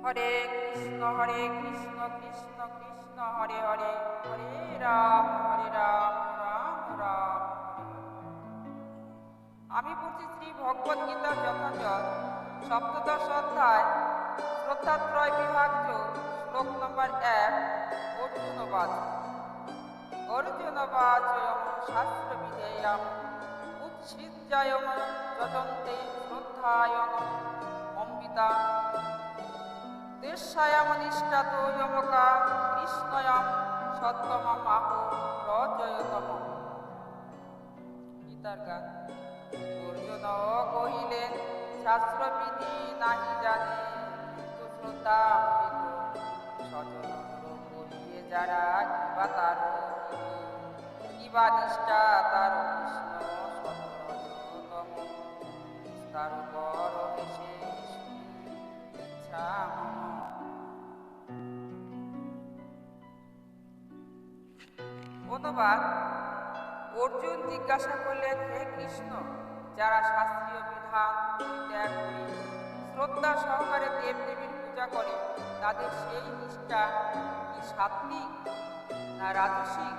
হরে কৃষ্ণ কৃষ্ণ কৃষ্ণ হরে হরে, হরে রাম রাম রাম হরে হরে। আমি পড়ছি শ্রী ভগবদ গীতা যথাযথ সপ্তদশ অধ্যায় শ্রদ্ধাত্রয় বিভাজ্য শ্লোক নম্বর 1। অর্জুনবাচয়ম শাস্ত্র বিধেয়ম উচ্ছিদ্যায়ম যজন্তে শ্রদ্ধায়ম অম্বিতা দেশায়াম নিষ্ঠাত যমকা কৃষ্ণয়ম সত্তমম আহু রজয়তম। গীতার গান। অর্জুন কহিলেন শাস্ত্রবিধি নাহি জানে, কিন্তু শ্রদ্ধান্বিত স্বজন করিয়ে যারা কিবা তার কিবা নিষ্ঠা তার কৃষ্ণ সততম তার উপর হেসে ইচ্ছা মম। অনুবাদ। অর্জুন জিজ্ঞাসা করলেন, হে কৃষ্ণ, যারা শাস্ত্রীয় বিধান ত্যাগ করে শ্রদ্ধা সহকারে দেবদেবীর পূজা করে, তাদের সেই নিষ্ঠা কি সাত্বিক না রাজসিক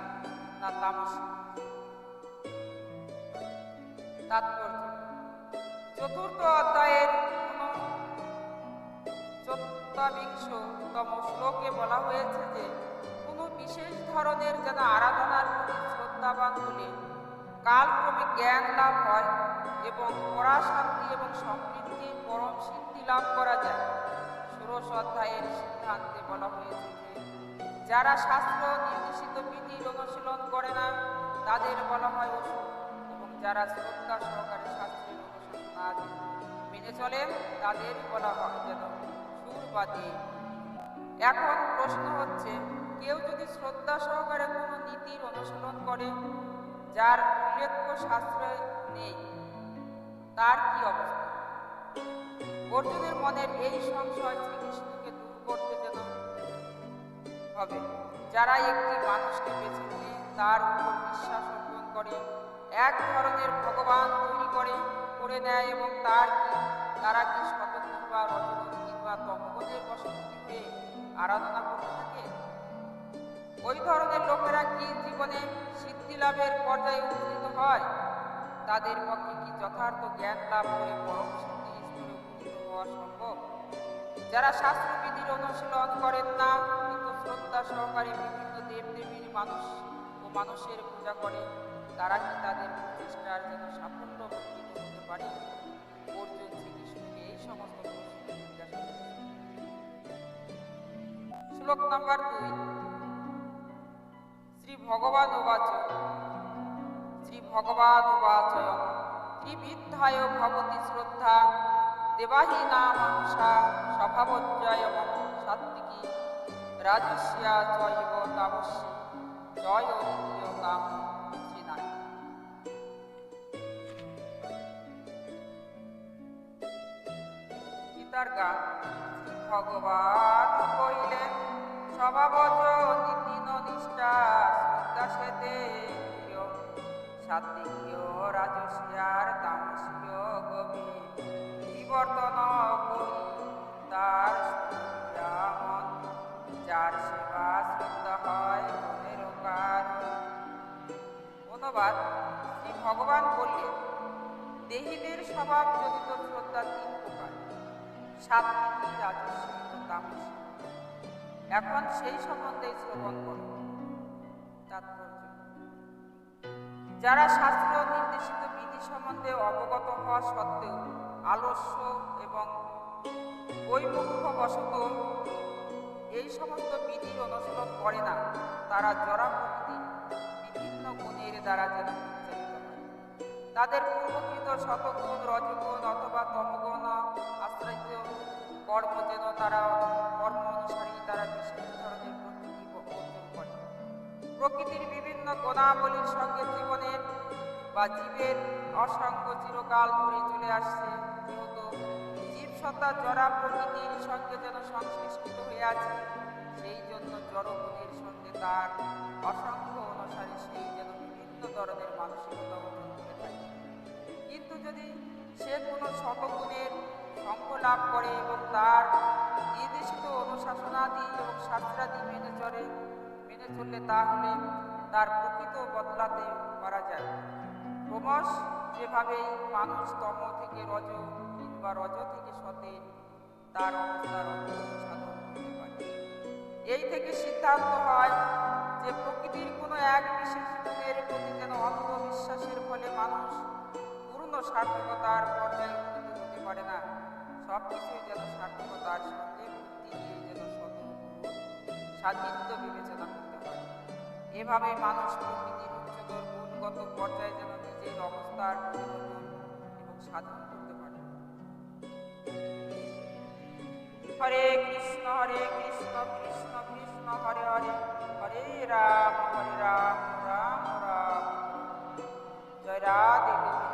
না তামসিক? তাৎপর্য। চতুর্থ অধ্যায়ের 49তম শ্লোকে বলা হয়েছে যে কোনো বিশেষ ধরনের যেন আরাধনার প্রতি শ্রদ্ধাবান হলে কালক্রমে জ্ঞান লাভ হয় এবং পরাশান্তি এবং সমৃদ্ধির পরম সিদ্ধি লাভ করা যায়। ষোড়শ অধ্যায়ের সিদ্ধান্তে বলা হয়েছে যে যারা শাস্ত্র নির্দেশিত বিধির অনুশীলন করে না তাদের বলা হয় অসুর, এবং যারা শ্রদ্ধা সহকারে শাস্ত্রের অনুশীলন মেনে চলেন তাদের বলা হয় যেন সুর বা দেব। এখন প্রশ্ন হচ্ছে, কেউ যদি শ্রদ্ধা সহকারে কোনো নীতির অনুশীলন করে যার উল্লেখ্য শাস্ত্রে নেই, তার কি অবস্থা? অর্জুনের মনের এই সংশয় শ্রীকৃষ্ণকে দূর করতে যেন হবে। যারা একটি মানুষকে বেছে নিয়ে তার উপর বিশ্বাস অর্পণ করে, এক ধরনের ভগবান তৈরি করে নেয় এবং তারা কি শতগুণ বা রজগুণ কিংবা তমগুণের বশবর্তী হয়ে আরাধনা করতে থাকে? ওই ধরনের লোকেরা কি জীবনে সিদ্ধি লাভের পর্যায়ে উপনীত হয়? তাদের পক্ষে কি যথার্থ জ্ঞান লাভ করে পরম সিদ্ধি স্তরে উপনীত হওয়া সম্ভব? যারা শাস্ত্রবিধির অনুশীলন করেন না কিন্তু শ্রদ্ধা সহকারে বিভিন্ন দেবদেবীর মানুষের পূজা করে, তারা কি তাদের প্রচেষ্টার যেন সাফল্য বর্ধিত হতে পারে? অর্জুন শ্রীকৃষ্ণকে এই সমস্ত প্রশ্ন জিজ্ঞাসা করেছেন। শ্লোক নম্বর 2। শ্রী ভগবান উবাচয়ম ত্রিবিদ্ধায় ভবতি শ্রদ্ধা দেবাহীনা মনুষা স্বভাবজ্জয়ম সাত্ত্বিকী রাজস্যা চৈব তামসী জয় নিত্য কাম শ্রীনাথ। গীতার গান। ভগবান কহিলেন স্বভাবজ নীতিন নিষ্ঠা শ্রদ্ধা সেতে সাত্ত্বিকীয় রাজস্যার তামসীয় গভীর বিবর্তন করি তার মন, যার সেবা শ্রদ্ধা হয় মনের কারণ। অনুবাদ। শ্রী ভগবান বললেন, দেহীদের স্বভাব জনিত শ্রদ্ধা 3 প্রকার: সাত্ত্বিকী, রাজস্বিক ও তামসিক। এখন সেই সম্বন্ধে শ্রবণ করব। তাৎপর্য। যারা শাস্ত্র নির্দেশিত বিধি সম্বন্ধে অবগত হওয়া সত্ত্বেও আলস্য এবং বৈমুখ্যবশত এই সমস্ত বিধির অনুশীলন করে না, তারা জড়া প্রকৃতির বিভিন্ন গুণের দ্বারা যেন পরিচালিত হয়। তাদের পূর্বকৃত শতগুণ, রজগুণ অথবা তমগুণ আশ্রিত কর্ম যেন তারা কর্ম অনুসারী তারা বিশেষ ধরনের প্রকৃতি অর্জন করে। প্রকৃতির বিভিন্ন গুণাবলীর সঙ্গে জীবনের বা জীবের অসঙ্গ চিরকাল ধরে চলে আসছে, যেহেতু জীবসত্তা জড়া প্রকৃতির সঙ্গে যেন সংশ্লিষ্ট হয়ে আছে, সেই জন্য জড়গুণের সঙ্গে তার অসংখ্য অনুসারী সেই যেন বিভিন্ন ধরনের মানসিকতা অর্জন করে থাকে। কিন্তু যদি সে কোনো শতগুণের সঙ্গ লাভ করে এবং তার নির্দেশিত মেনে চললে তাহলে তার প্রকৃত বদলাতে পারা যায়। ক্রমশ যেভাবেই মানুষ তম থেকে রজ কিংবা রজ থেকে সতে তার অবস্থার অবনতি সাধন করতে পারে। এই থেকে সিদ্ধান্ত হয় যে প্রকৃতির কোনো এক বিশেষ গুণের প্রতি যেন অন্ধবিশ্বাসের ফলে মানুষ পূর্ণ সার্থকতার পর্যায়ে উন্নীত হতে পারে না। সব কিছুই যেন সার্থকতার সঙ্গে বুদ্ধি দিয়ে যেন সাধিত্য বিবেচনা করতে পারে। এভাবে মানুষ প্রকৃতির উচ্চতর গুণগত পর্যায়ে যেন নিজের অবস্থার পরিবর্তন এবং সাধন করতে পারে। হরে কৃষ্ণ কৃষ্ণ কৃষ্ণ হরে হরে, হরে রাম রাম রাম। জয় রাধে।